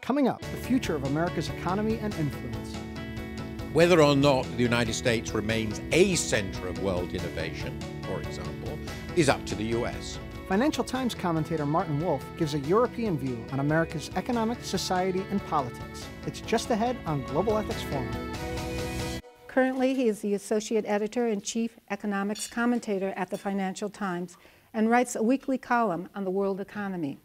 Coming up, the future of America's economy and influence. Whether or not the United States remains a center of world innovation, for example, is up to the U.S. Financial Times commentator Martin Wolf gives a European view on America's economic, society, and politics. It's just ahead on Global Ethics Forum. Currently, he is the Associate Editor and Chief Economics Commentator at the Financial Times and writes a weekly column on the world economy.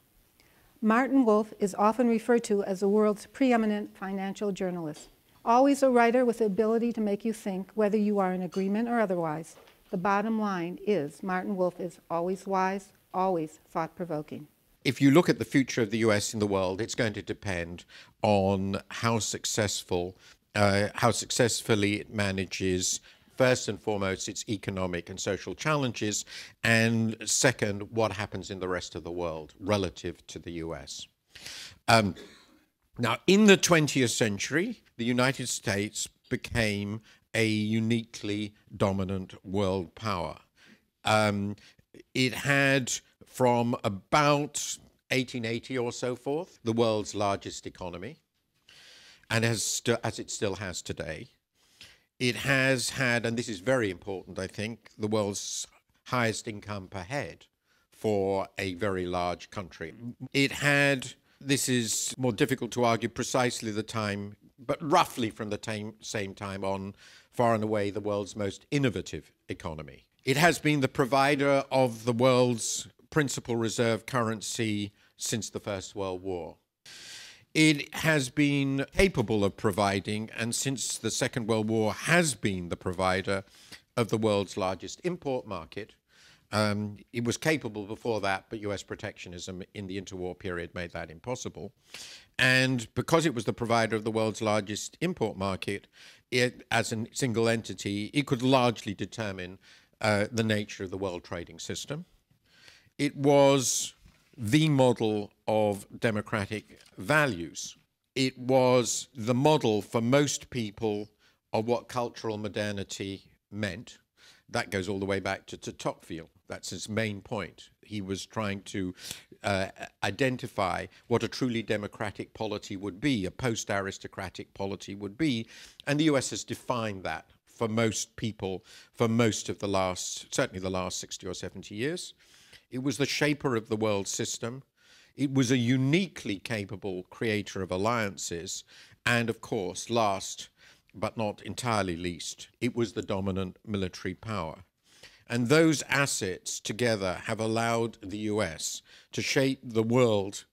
Martin Wolf is often referred to as the world's preeminent financial journalist. Always a writer with the ability to make you think, whether you are in agreement or otherwise. The bottom line is Martin Wolf is always wise, always thought-provoking. If you look at the future of the U.S. in the world, it's going to depend on how successfully it manages, first and foremost, its economic and social challenges, and second, what happens in the rest of the world relative to the U.S. Now, in the 20th century, the United States became a uniquely dominant world power. It had, from about 1880 or so forth, the world's largest economy, and as it still has today. It has had, and this is very important, I think, the world's highest income per head for a very large country. It had, this is more difficult to argue precisely the time, but roughly from the same time on, far and away the world's most innovative economy. It has been the provider of the world's principal reserve currency since the First World War. It has been capable of providing, and since the Second World War has been the provider of the world's largest import market. It was capable before that, but US protectionism in the interwar period made that impossible. And because it was the provider of the world's largest import market, it, as a single entity, it could largely determine the nature of the world trading system. It was the model of democratic values. It was the model for most people of what cultural modernity meant. That goes all the way back to Tocqueville. That's his main point. He was trying to identify what a truly democratic polity would be, a post-aristocratic polity would be, and the US has defined that for most people for most of the last, certainly the last 60 or 70 years. It was the shaper of the world system. It was a uniquely capable creator of alliances. And of course, last but not entirely least, it was the dominant military power. And those assets together have allowed the US to shape the world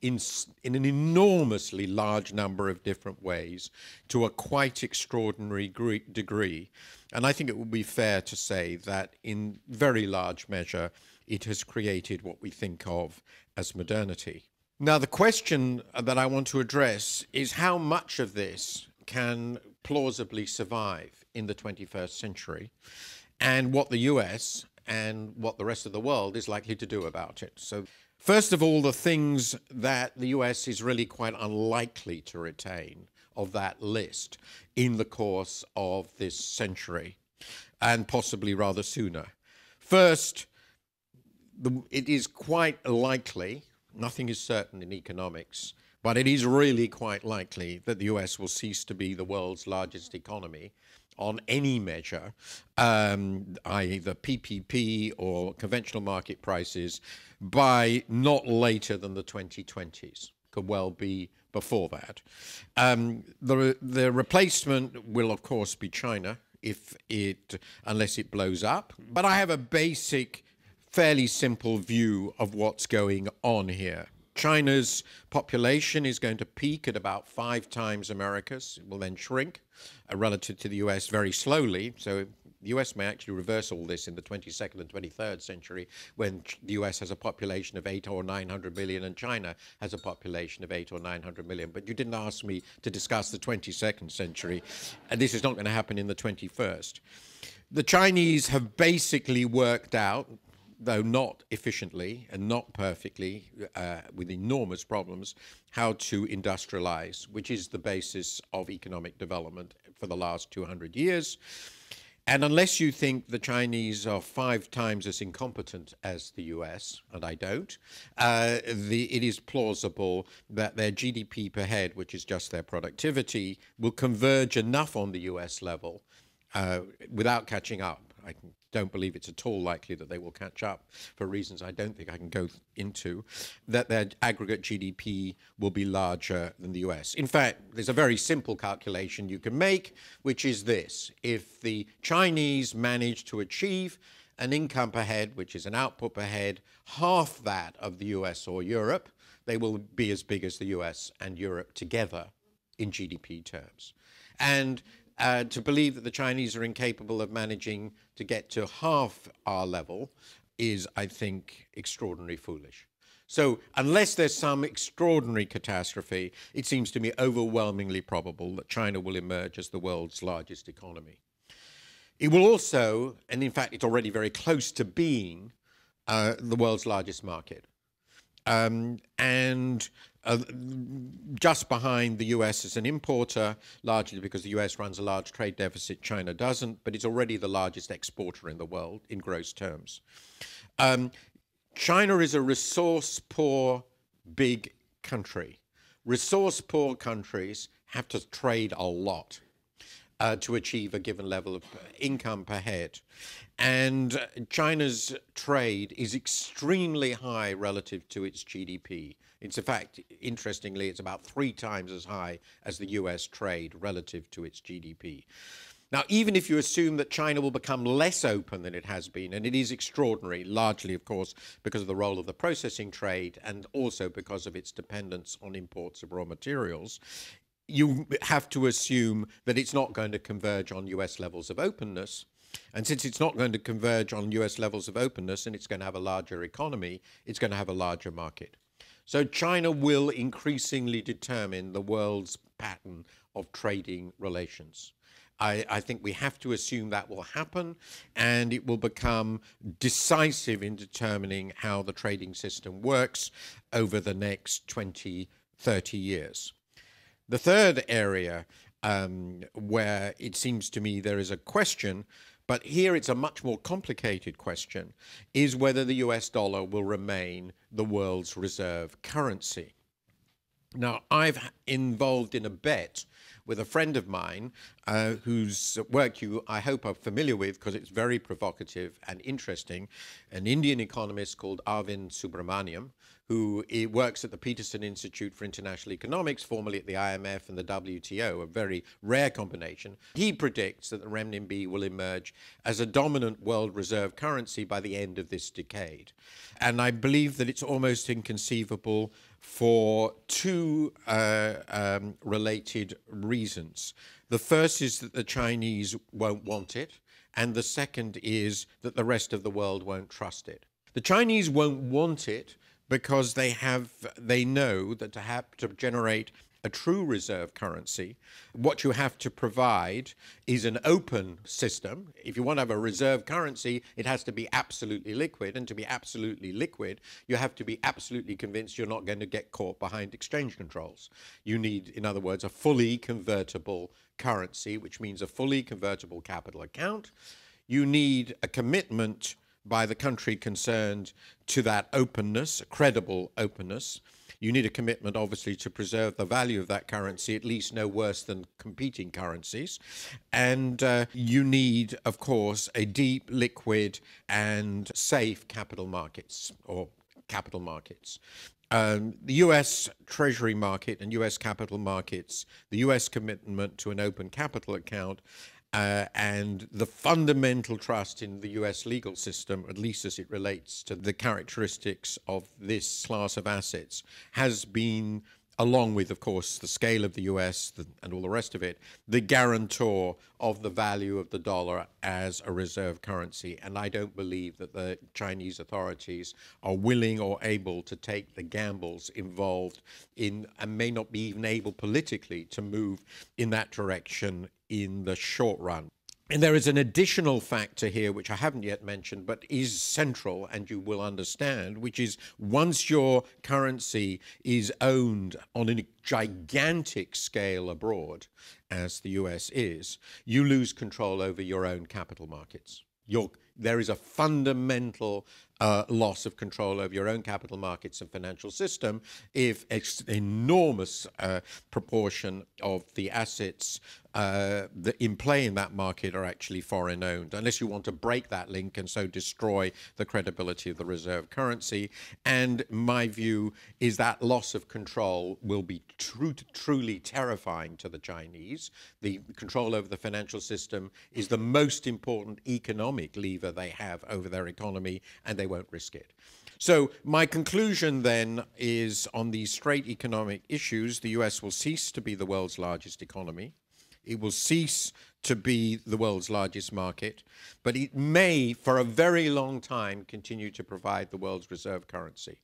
in an enormously large number of different ways to a quite extraordinary degree. And I think it would be fair to say that in very large measure, it has created what we think of as modernity. Now, the question that I want to address is how much of this can plausibly survive in the 21st century, and what the US and what the rest of the world is likely to do about it. So, first of all, the things that the US is really quite unlikely to retain of that list in the course of this century, and possibly rather sooner. First, it is quite likely, nothing is certain in economics, but it is really quite likely that the US will cease to be the world's largest economy on any measure, either PPP or conventional market prices, by not later than the 2020s. Could well be before that. The replacement will, of course, be China, unless it blows up. But I have a basic, fairly simple view of what's going on here. China's population is going to peak at about 5 times America's. It will then shrink relative to the US very slowly. So the US may actually reverse all this in the 22nd and 23rd century, when the US has a population of 800 or 900 million and China has a population of 800 or 900 million. But you didn't ask me to discuss the 22nd century, and this is not going to happen in the 21st. The Chinese have basically worked out, though not efficiently and not perfectly, with enormous problems, how to industrialize, which is the basis of economic development for the last 200 years. And unless you think the Chinese are 5 times as incompetent as the US, and I don't, it is plausible that their GDP per head, which is just their productivity, will converge enough on the US level without catching up. I don't believe it's at all likely that they will catch up for reasons I don't think I can go into, that their aggregate GDP will be larger than the US. In fact, there's a very simple calculation you can make, which is this. If the Chinese manage to achieve an income per head, which is an output per head, half that of the US or Europe, they will be as big as the US and Europe together in GDP terms. And to believe that the Chinese are incapable of managing to get to half our level is, I think, extraordinarily foolish. So unless there's some extraordinary catastrophe, it seems to me overwhelmingly probable that China will emerge as the world's largest economy. It will also, and in fact, it's already very close to being the world's largest market. Just behind the US as an importer, largely because the US runs a large trade deficit, China doesn't, but it's already the largest exporter in the world in gross terms. China is a resource-poor, big country. Resource-poor countries have to trade a lot to achieve a given level of income per head. And China's trade is extremely high relative to its GDP. It's in fact, interestingly, it's about 3 times as high as the US trade relative to its GDP. Now, even if you assume that China will become less open than it has been, and it is extraordinary, largely, of course, because of the role of the processing trade and also because of its dependence on imports of raw materials, you have to assume that it's not going to converge on US levels of openness. And since it's not going to converge on US levels of openness and it's going to have a larger economy, it's going to have a larger market. So China will increasingly determine the world's pattern of trading relations. I think we have to assume that will happen, and it will become decisive in determining how the trading system works over the next 20, 30 years. The third area where it seems to me there is a question, but here it's a much more complicated question, is whether the US dollar will remain the world's reserve currency. Now, I've involved in a bet with a friend of mine whose work you, I hope, are familiar with because it's very provocative and interesting, an Indian economist called Arvind Subramanian, who works at the Peterson Institute for International Economics, formerly at the IMF and the WTO, a very rare combination. He predicts that the renminbi will emerge as a dominant world reserve currency by the end of this decade. And I believe that it's almost inconceivable for 2 related reasons. The first is that the Chinese won't want it, and the second is that the rest of the world won't trust it. The Chinese won't want it because they know that to generate a true reserve currency, what you have to provide is an open system. If you want to have a reserve currency, it has to be absolutely liquid. And to be absolutely liquid, you have to be absolutely convinced you're not going to get caught behind exchange controls. You need, in other words, a fully convertible currency, which means a fully convertible capital account. You need a commitment by the country concerned to that openness, a credible openness. You need a commitment, obviously, to preserve the value of that currency, at least no worse than competing currencies. And you need, of course, a deep, liquid, and safe capital markets, or capital markets. The US Treasury market and US capital markets, the US commitment to an open capital account, and the fundamental trust in the US legal system, at least as it relates to the characteristics of this class of assets, has been, along with, of course, the scale of the US and all the rest of it, the guarantor of the value of the dollar as a reserve currency. And I don't believe that the Chinese authorities are willing or able to take the gambles involved in, and may not be even able politically to move in that direction in the short run. And there is an additional factor here, which I haven't yet mentioned, but is central, and you will understand, which is once your currency is owned on a gigantic scale abroad, as the US is, you lose control over your own capital markets. There is a fundamental loss of control over your own capital markets and financial system if an enormous proportion of the assets in play in that market are actually foreign owned, unless you want to break that link and so destroy the credibility of the reserve currency. And my view is that loss of control will be truly terrifying to the Chinese. The control over the financial system is the most important economic lever they have over their economy, and they won't risk it. So my conclusion then is on these straight economic issues, the US will cease to be the world's largest economy. It will cease to be the world's largest market, but it may, for a very long time, continue to provide the world's reserve currency.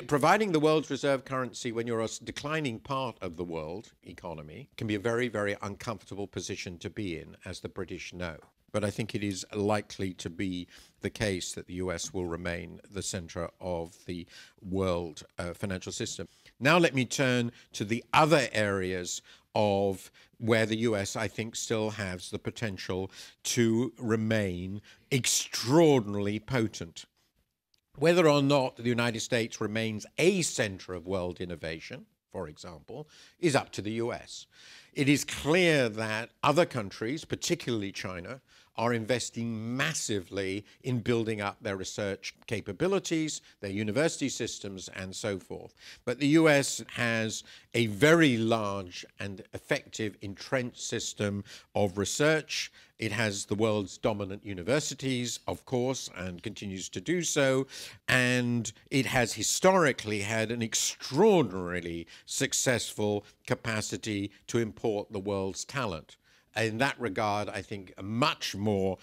Providing the world's reserve currency when you're a declining part of the world economy can be a very, very uncomfortable position to be in, as the British know. But I think it is likely to be the case that the US will remain the center of the world financial system. Now let me turn to the other areas of where the US, I think, still has the potential to remain extraordinarily potent. Whether or not the United States remains a center of world innovation, for example, is up to the US. It is clear that other countries, particularly China, are investing massively in building up their research capabilities, their university systems, and so forth. But the US has a very large and effective entrenched system of research. It has the world's dominant universities, of course, and continues to do so. And it has historically had an extraordinarily successful capacity to import the world's talent. In that regard, I think much more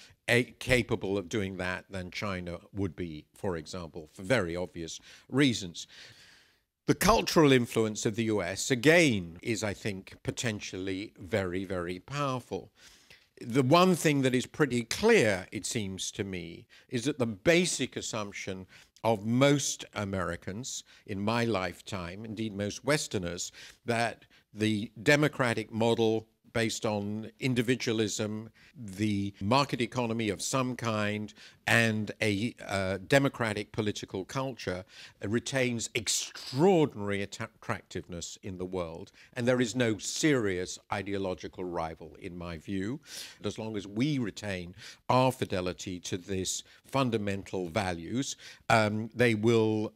capable of doing that than China would be, for example, for very obvious reasons. The cultural influence of the US, again, is, I think, potentially very, very powerful. The one thing that is pretty clear, it seems to me, is that the basic assumption of most Americans in my lifetime, indeed most Westerners, that the democratic model based on individualism, the market economy of some kind, and a democratic political culture retains extraordinary attractiveness in the world. And there is no serious ideological rival, in my view. As long as we retain our fidelity to these fundamental values, they will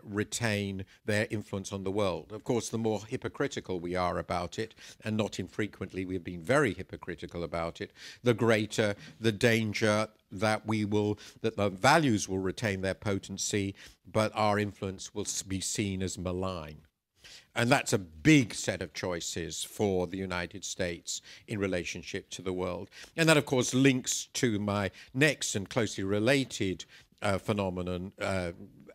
retain their influence on the world. Of course, the more hypocritical we are about it, and not infrequently we've been very hypocritical about it, the greater the danger that the values will retain their potency, but our influence will be seen as malign. And that's a big set of choices for the United States in relationship to the world. And that, of course, links to my next and closely related phenomenon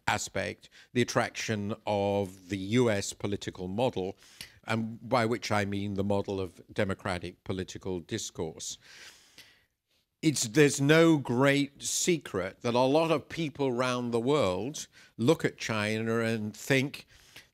aspect, the attraction of the US political model, and by which I mean the model of democratic political discourse. There's no great secret that a lot of people around the world look at China and think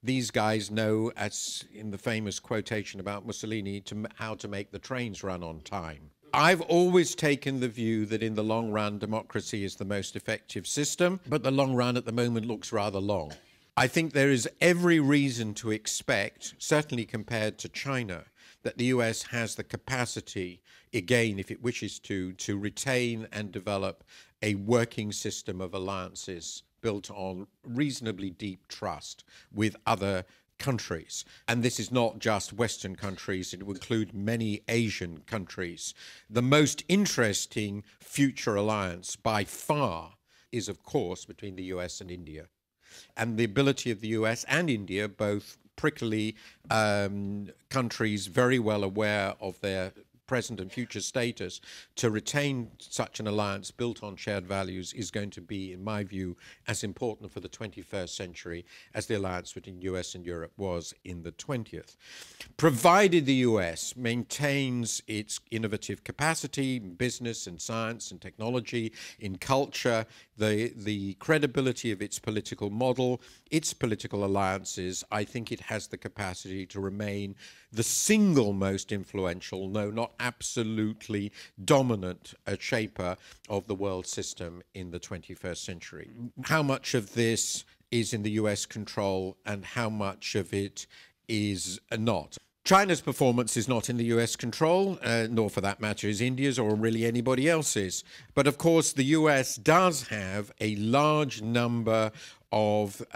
these guys know, as in the famous quotation about Mussolini, how to make the trains run on time. I've always taken the view that in the long run, democracy is the most effective system, but the long run at the moment looks rather long. I think there is every reason to expect, certainly compared to China, that the US has the capacity, again, if it wishes to retain and develop a working system of alliances built on reasonably deep trust with other countries. And this is not just Western countries, it will include many Asian countries. The most interesting future alliance by far is, of course, between the US and India. And the ability of the US and India, both prickly countries very well aware of their present and future status to retain such an alliance built on shared values is going to be, in my view, as important for the 21st century as the alliance between the US and Europe was in the 20th. Provided the US maintains its innovative capacity in business and science and technology, in culture, the credibility of its political model, its political alliances, I think it has the capacity to remain the single most influential, no, not absolutely dominant, shaper of the world system in the 21st century. How much of this is in the US control and how much of it is not? China's performance is not in the US control, nor for that matter is India's or really anybody else's. But of course, the US does have a large number of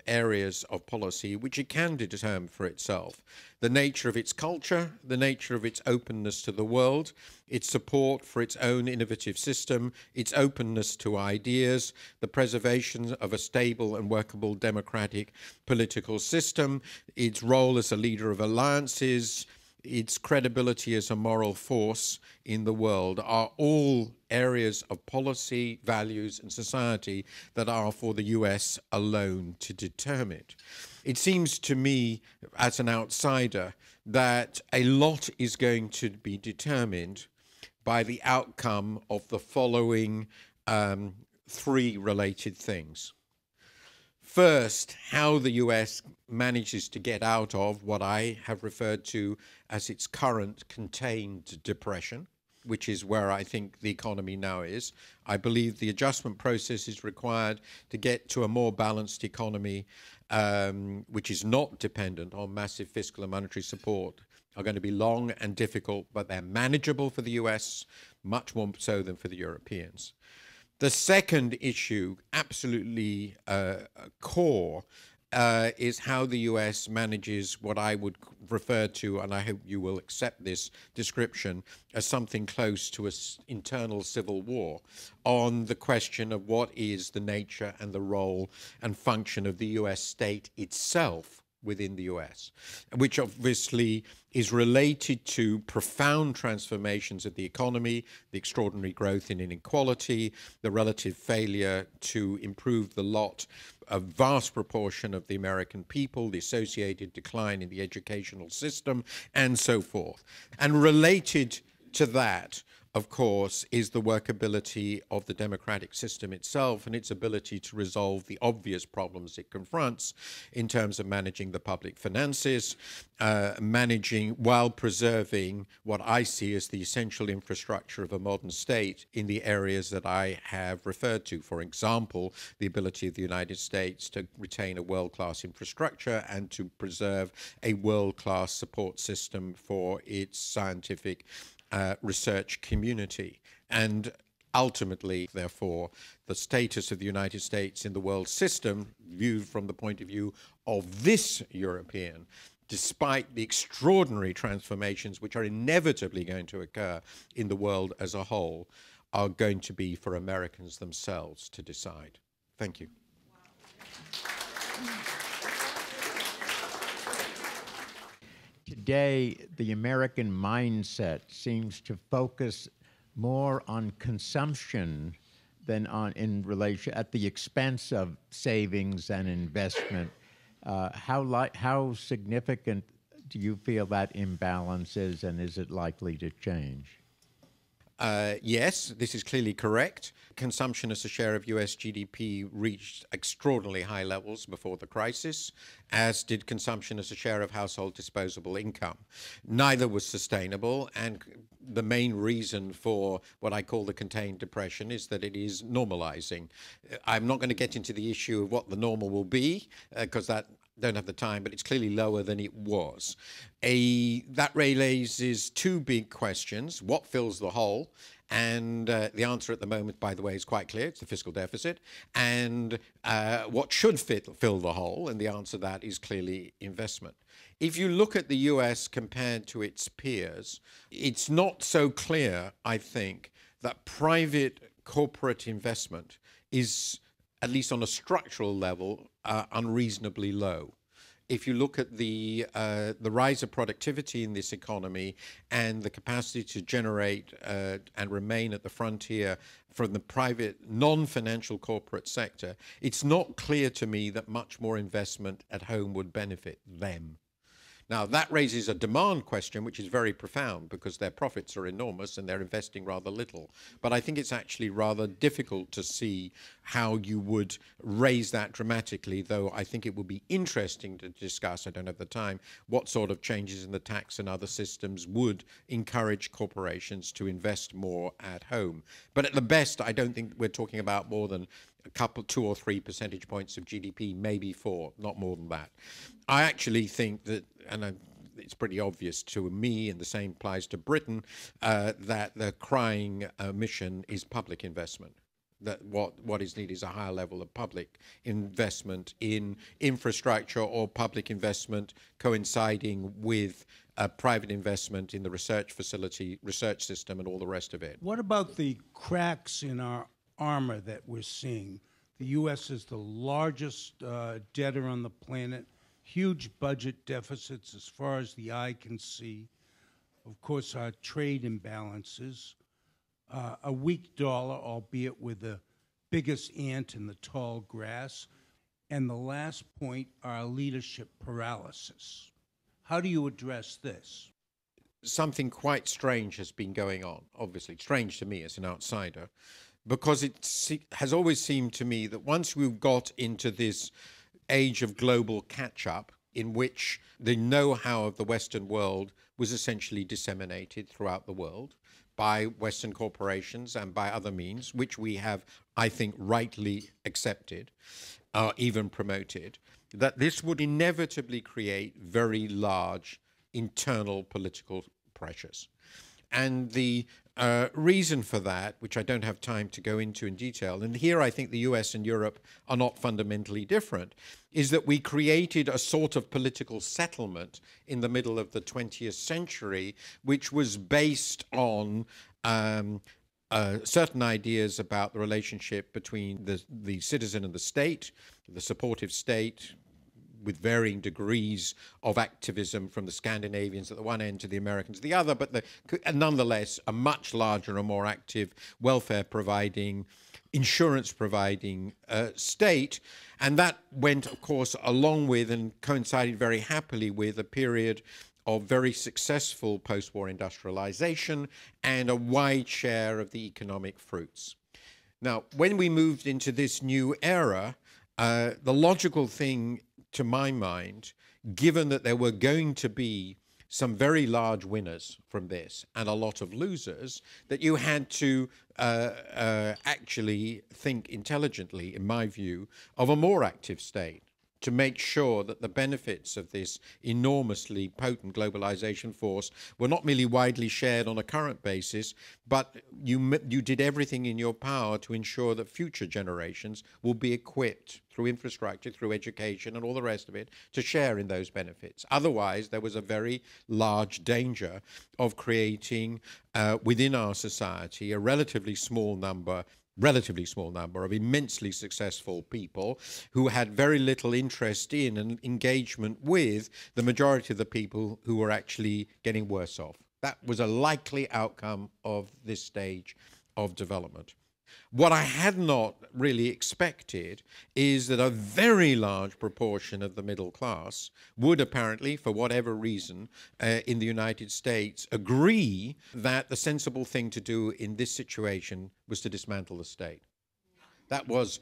areas of policy which it can determine for itself. The nature of its culture, the nature of its openness to the world, its support for its own innovative system, its openness to ideas, the preservation of a stable and workable democratic political system, its role as a leader of alliances, its credibility as a moral force in the world are all areas of policy, values, and society that are for the US alone to determine. It seems to me, as an outsider, that a lot is going to be determined by the outcome of the following three related things. First, how the US manages to get out of what I have referred to as its current contained depression, which is where I think the economy now is. I believe the adjustment process is required to get to a more balanced economy, which is not dependent on massive fiscal and monetary support, are going to be long and difficult, but they're manageable for the US, much more so than for the Europeans. The second issue, absolutely core, is how the US manages what I would refer to, and I hope you will accept this description, as something close to an internal civil war on the question of what is the nature and the role and function of the US state itself within the US, which obviously is related to profound transformations of the economy, the extraordinary growth in inequality, the relative failure to improve the lot of vast proportion of the American people, the associated decline in the educational system, and so forth. And related to that, of course, is the workability of the democratic system itself and its ability to resolve the obvious problems it confronts in terms of managing the public finances, managing while preserving what I see as the essential infrastructure of a modern state in the areas that I have referred to. For example, the ability of the United States to retain a world-class infrastructure and to preserve a world-class support system for its scientific research community. And ultimately, therefore, the status of the United States in the world system, viewed from the point of view of this European, despite the extraordinary transformations which are inevitably going to occur in the world as a whole, are going to be for Americans themselves to decide. Thank you. Today, the American mindset seems to focus more on consumption than in relation at the expense of savings and investment. How significant do you feel that imbalance is, and is it likely to change? Yes, this is clearly correct. Consumption as a share of US GDP reached extraordinarily high levels before the crisis, as did consumption as a share of household disposable income. Neither was sustainable, and the main reason for what I call the contained depression is that it is normalizing. I'm not going to get into the issue of what the normal will be, because that don't have the time, but it's clearly lower than it was. That raises two big questions. What fills the hole? And the answer at the moment, by the way, is quite clear. It's the fiscal deficit. And what should fill the hole? And the answer to that is clearly investment. If you look at the US compared to its peers, it's not so clear, I think, that private corporate investment is, at least on a structural level, unreasonably low. if you look at the rise of productivity in this economy and the capacity to generate and remain at the frontier from the private, non-financial corporate sector, it's not clear to me that much more investment at home would benefit them. Now, that raises a demand question, which is very profound because their profits are enormous and they're investing rather little. But I think it's actually rather difficult to see how you would raise that dramatically, though I think it would be interesting to discuss, I don't have the time, what sort of changes in the tax and other systems would encourage corporations to invest more at home. But at the best, I don't think we're talking about more than a couple, 2 or 3 percentage points of GDP, maybe 4, not more than that. I actually think that, and it's pretty obvious to me, and the same applies to Britain, that the crying mission is public investment. That what is needed is a higher level of public investment in infrastructure or public investment coinciding with private investment in the research facility, research system, and all the rest of it. What about the cracks in our armor that we're seeing? The U.S. is the largest debtor on the planet, huge budget deficits as far as the eye can see. Of course, our trade imbalances, a weak dollar, albeit with the biggest ant in the tall grass, and the last point, our leadership paralysis. How do you address this? Something quite strange has been going on, obviously, strange to me as an outsider, because it has always seemed to me that once we've got into this age of global catch-up, in which the know-how of the Western world was essentially disseminated throughout the world by Western corporations and by other means, which we have, I think, rightly accepted, even promoted, that this would inevitably create very large internal political pressures. And the reason for that, which I don't have time to go into in detail, and here I think the US and Europe are not fundamentally different, is that we created a sort of political settlement in the middle of the 20th century, which was based on certain ideas about the relationship between the citizen and the state, the supportive state, with varying degrees of activism from the Scandinavians at the one end to the Americans at the other, but nonetheless a much larger and more active welfare-providing, insurance-providing state. And that went, of course, along with and coincided very happily with a period of very successful post-war industrialization and a wide share of the economic fruits. Now, when we moved into this new era, the logical thing to my mind, given that there were going to be some very large winners from this and a lot of losers, that you had to actually think intelligently, in my view, of a more active state to make sure that the benefits of this enormously potent globalization force were not merely widely shared on a current basis, but you did everything in your power to ensure that future generations will be equipped through infrastructure, through education, and all the rest of it, to share in those benefits. Otherwise, there was a very large danger of creating within our society a relatively small number of immensely successful people who had very little interest in and engagement with the majority of the people who were actually getting worse off. That was a likely outcome of this stage of development. What I had not really expected is that a very large proportion of the middle class would apparently, for whatever reason, in the United States, agree that the sensible thing to do in this situation was to dismantle the state. That was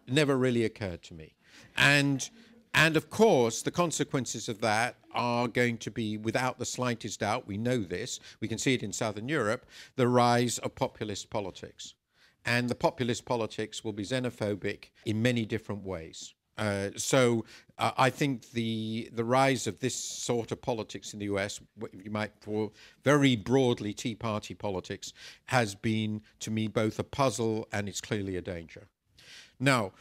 never really occurred to me. And of course, the consequences of that are going to be, without the slightest doubt, we know this, we can see it in Southern Europe, the rise of populist politics. And the populist politics will be xenophobic in many different ways. So I think the rise of this sort of politics in the US, you might call very broadly Tea Party politics, has been, to me, both a puzzle and it's clearly a danger. Now,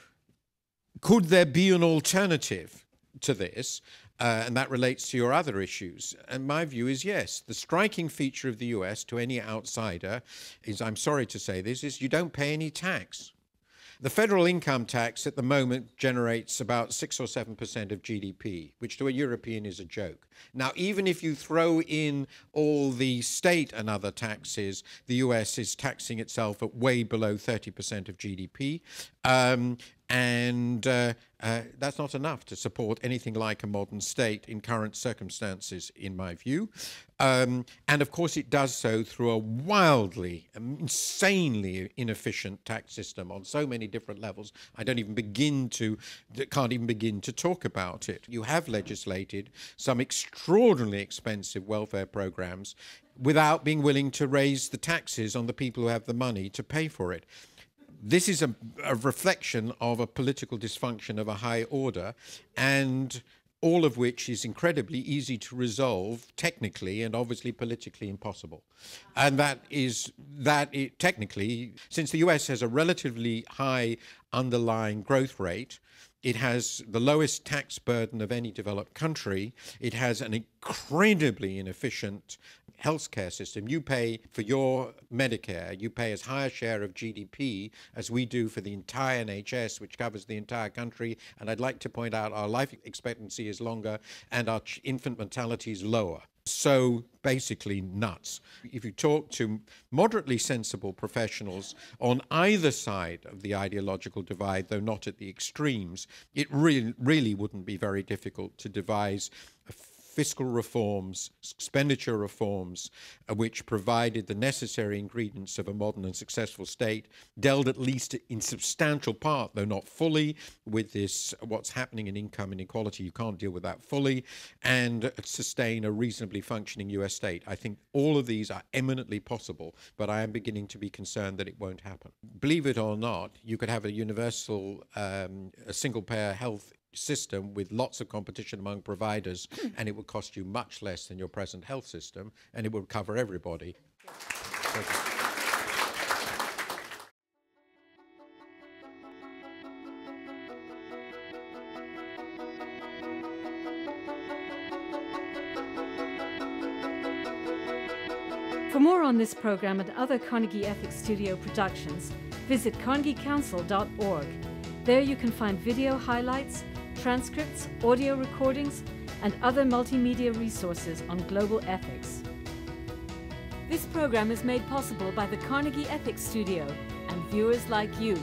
could there be an alternative to this? And that relates to your other issues. And my view is yes. The striking feature of the US to any outsider is, I'm sorry to say this, is you don't pay any tax. The federal income tax at the moment generates about 6 or 7% of GDP, which to a European is a joke. Now, even if you throw in all the state and other taxes, the US is taxing itself at way below 30% of GDP. That's not enough to support anything like a modern state in current circumstances, in my view. And of course, it does so through a wildly, insanely inefficient tax system on so many different levels. I can't even begin to talk about it. You have legislated some extraordinarily expensive welfare programs without being willing to raise the taxes on the people who have the money to pay for it. This is a reflection of a political dysfunction of a high order, and all of which is incredibly easy to resolve technically and obviously politically impossible. And technically, since the US has a relatively high underlying growth rate, it has the lowest tax burden of any developed country. It has an incredibly inefficient healthcare system. You pay for your Medicare, you pay as high a share of GDP as we do for the entire NHS, which covers the entire country. And I'd like to point out our life expectancy is longer and our infant mortality is lower. So basically nuts. If you talk to moderately sensible professionals on either side of the ideological divide, though not at the extremes, it really wouldn't be very difficult to devise fiscal reforms, expenditure reforms, which provided the necessary ingredients of a modern and successful state, dealt at least in substantial part, though not fully, with this what's happening in income inequality. You can't deal with that fully, and sustain a reasonably functioning US state. I think all of these are eminently possible, but I am beginning to be concerned that it won't happen. Believe it or not, you could have a universal, a single-payer health system with lots of competition among providers, and it would cost you much less than your present health system, and it would cover everybody. For more on this program and other Carnegie Ethics Studio productions, visit carnegiecouncil.org. There you can find video highlights, transcripts, audio recordings, and other multimedia resources on global ethics. This program is made possible by the Carnegie Ethics Studio and viewers like you.